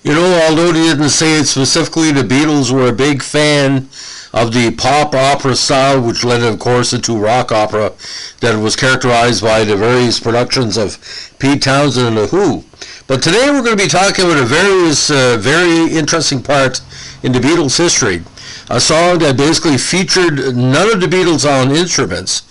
Although they didn't say it specifically, the Beatles were a big fan of the pop opera style, which led, of course, into rock opera that was characterized by the various productions of Pete Townsend and The Who. But today we're going to be talking about a very interesting part in the Beatles' history. A song that basically featured none of the Beatles on instruments,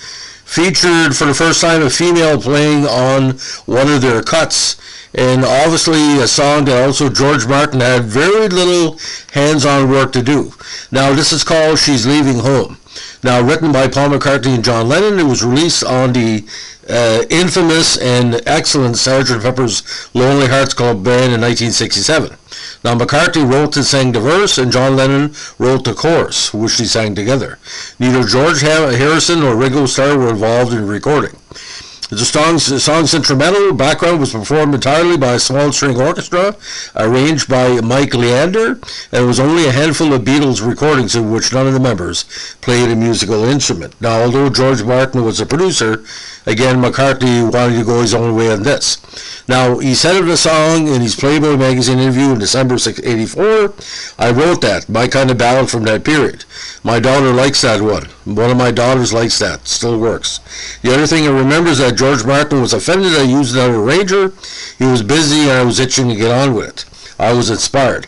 featured for the first time a female playing on one of their cuts, and obviously a song that also George Martin had very little hands-on work to do. Now this is called She's Leaving Home. Now written by Paul McCartney and John Lennon, it was released on the infamous and excellent Sgt. Pepper's Lonely Hearts Club Band in 1967. Now McCartney wrote and sang the verse, and John Lennon wrote the chorus, which they sang together. Neither George Harrison nor Ringo Starr were involved in recording. The song's instrumental background was performed entirely by a small string orchestra, arranged by Mike Leander, and it was only a handful of Beatles recordings in which none of the members played a musical instrument. Now, although George Martin was a producer, again, McCartney wanted to go his own way on this. Now, he said of the song in his Playboy magazine interview in December '84, "I wrote that, my kind of ballad from that period. My daughter likes that one. One of my daughters likes that. Still works." The other thing I remember is that George Martin was offended I used another arranger. He was busy and I was itching to get on with it. I was inspired.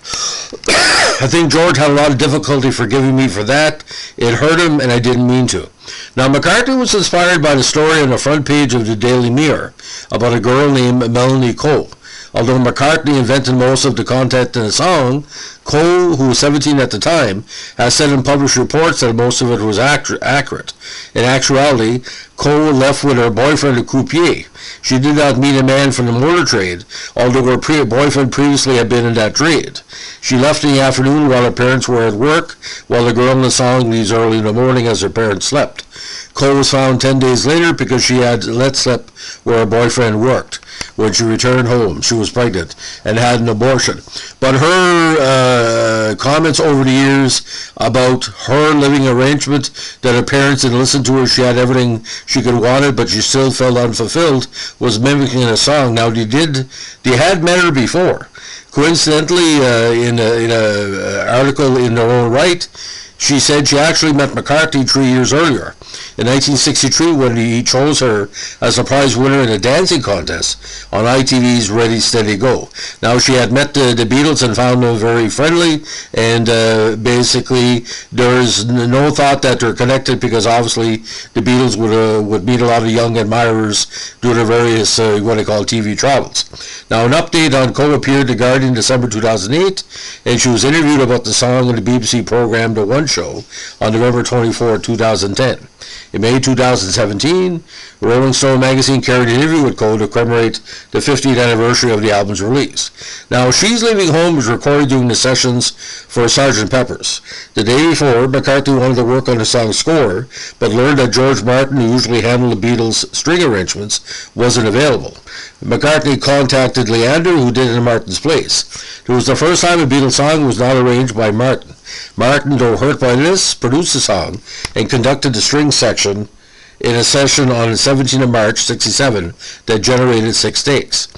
I think George had a lot of difficulty forgiving me for that. It hurt him and I didn't mean to. Now, McCartney was inspired by the story on the front page of the Daily Mirror about a girl named Melanie Cole. Although McCartney invented most of the content in the song, Cole, who was 17 at the time, has said in published reports that most of it was accurate. In actuality, Cole left with her boyfriend, a croupier. She did not meet a man from the motor trade, although her boyfriend previously had been in that trade. She left in the afternoon while her parents were at work, while the girl in the song leaves early in the morning as her parents slept. Cole was found 10 days later because she had let slip where her boyfriend worked. When she returned home, she was pregnant and had an abortion. But her comments over the years about her living arrangement, that her parents didn't listen to her, she had everything she could wanted, but she still felt unfulfilled, was mimicking a song. Now they had met her before. Coincidentally, in an article in their own right, she said she actually met McCartney 3 years earlier, in 1963, when he chose her as a prize winner in a dancing contest on ITV's Ready, Steady, Go. Now, she had met the Beatles and found them very friendly, and basically there is no thought that they're connected, because obviously the Beatles would meet a lot of young admirers due to various what they call TV travels. Now, an update on Cole appeared in The Guardian in December 2008, and she was interviewed about the song on the BBC program The One Show on November 24, 2010. In May 2017, Rolling Stone magazine carried an interview with Cole to commemorate the 50th anniversary of the album's release. Now, She's Leaving Home was recorded during the sessions for Sgt. Pepper's. The day before, McCartney wanted to work on the song's score, but learned that George Martin, who usually handled the Beatles' string arrangements, wasn't available. McCartney contacted Leander, who did it in Martin's place. It was the first time a Beatles song was not arranged by Martin. Martin, though hurt by this, produced the song and conducted the string section in a session on the 17th of March, '67, that generated 6 takes.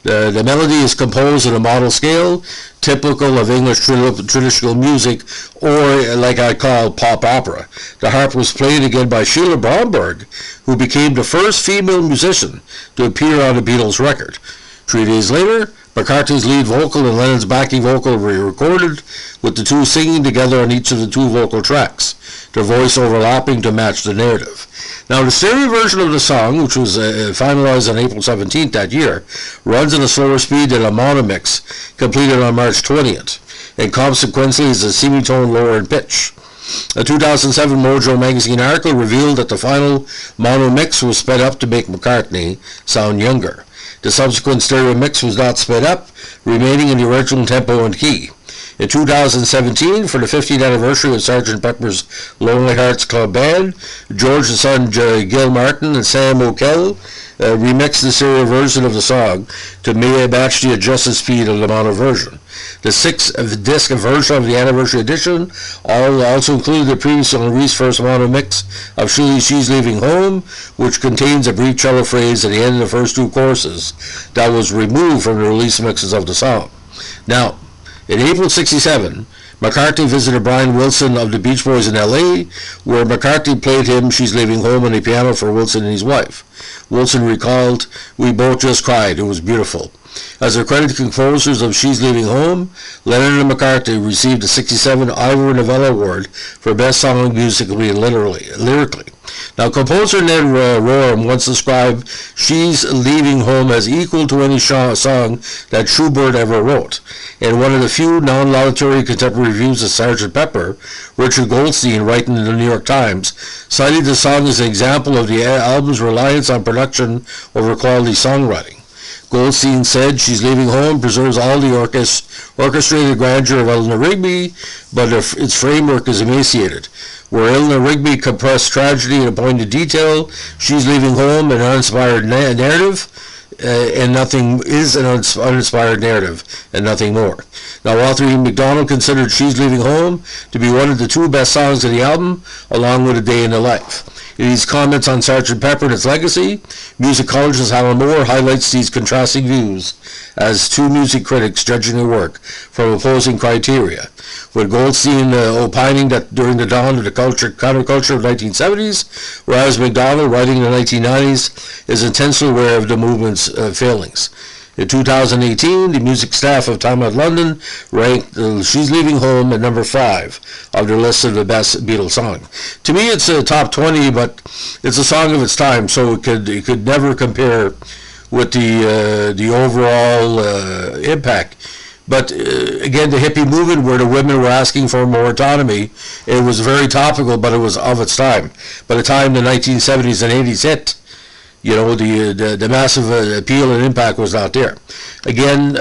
The melody is composed in a modal scale, typical of English traditional music, or like I call pop opera. The harp was played again by Sheila Bromberg, who became the first female musician to appear on a Beatles record. 3 days later, McCartney's lead vocal and Lennon's backing vocal were recorded, with the two singing together on each of the 2 vocal tracks, their voice overlapping to match the narrative. Now, the stereo version of the song, which was finalized on April 17th that year, runs at a slower speed than a mono mix, completed on March 20th, and consequently is a semitone lower in pitch. A 2007 Mojo magazine article revealed that the final mono mix was sped up to make McCartney sound younger. The subsequent stereo mix was not sped up, remaining in the original tempo and key. In 2017, for the 50th anniversary of Sgt. Pepper's Lonely Hearts Club Band, George's son Gil Martin and Sam O'Kell remixed the stereo version of the song to match the adjusted speed of the mono version. The 6-disc version of the anniversary edition also included the previously released first mono mix of She's Leaving Home, which contains a brief cello phrase at the end of the first 2 choruses that was removed from the release mixes of the song. Now, In April '67, McCartney visited Brian Wilson of the Beach Boys in L.A., where McCartney played him She's Leaving Home on the piano for Wilson and his wife. Wilson recalled, "We both just cried. It was beautiful." As a credit to composers of She's Leaving Home, Lennon and McCartney received a '67 Ivor Novello Award for Best Song musically and lyrically. Now, composer Ned Rorem once described She's Leaving Home as equal to any song that Schubert ever wrote. In one of the few non-laudatory contemporary reviews of Sgt. Pepper, Richard Goldstein, writing in the New York Times, cited the song as an example of the album's reliance on production over quality songwriting. Goldstein said She's Leaving Home preserves all the orchestrated grandeur of Eleanor Rigby, but its framework is emaciated. Where Eleanor Rigby compressed tragedy and pointed detail, She's Leaving Home an uninspired narrative, and nothing is an uninspired narrative, and nothing more. Now, Walter E. McDonald considered She's Leaving Home to be one of the two best songs of the album, along with A Day in the Life. In his comments on Sgt. Pepper and its legacy, musicologist Alan Moore highlights these contrasting views as two music critics judging the work from opposing criteria, with Goldstein opining that during the dawn of the counterculture of the 1970s, whereas McDonald, writing in the 1990s, is intensely aware of the movement's failings. In 2018, the music staff of Time Out London ranked She's Leaving Home at number 5 of their list of the best Beatles song. To me, it's a top 20, but it's a song of its time, so it could never compare with the overall impact. But again, the hippie movement, where the women were asking for more autonomy, it was very topical, but it was of its time. By the time the 1970s and 80s hit, you know, the massive appeal and impact was not there. Again,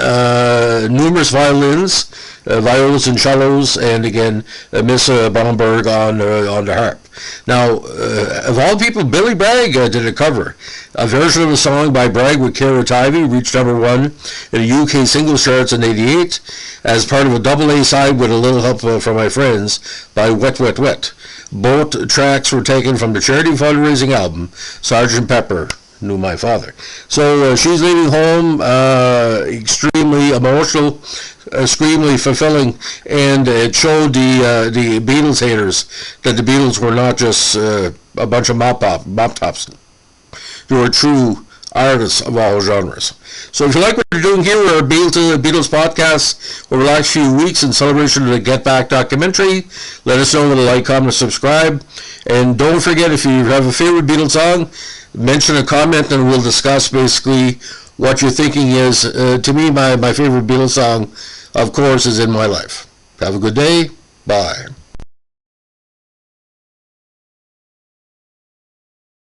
numerous violas and cellos, and again, Miss Bomberg on the harp. Now, of all people, Billy Bragg did a cover. A version of the song by Bragg with Keira Tivey reached number 1 in the UK singles charts in '88 as part of a double A side with a little help from my friends by Wet Wet Wet. Both tracks were taken from the charity fundraising album, Sgt. Pepper Knew My Father. So She's Leaving Home, extremely emotional, extremely fulfilling, and it showed the Beatles haters that the Beatles were not just a bunch of mop tops. They were true artists of all genres. So if you like what you're doing here, we're a Beatles podcast over the last few weeks in celebration of the Get Back documentary. Let us know with a like, comment, and subscribe. And don't forget, if you have a favorite Beatles song, mention a comment and we'll discuss basically what your thinking is. To me, my favorite Beatles song, of course, is In My Life. Have a good day. Bye.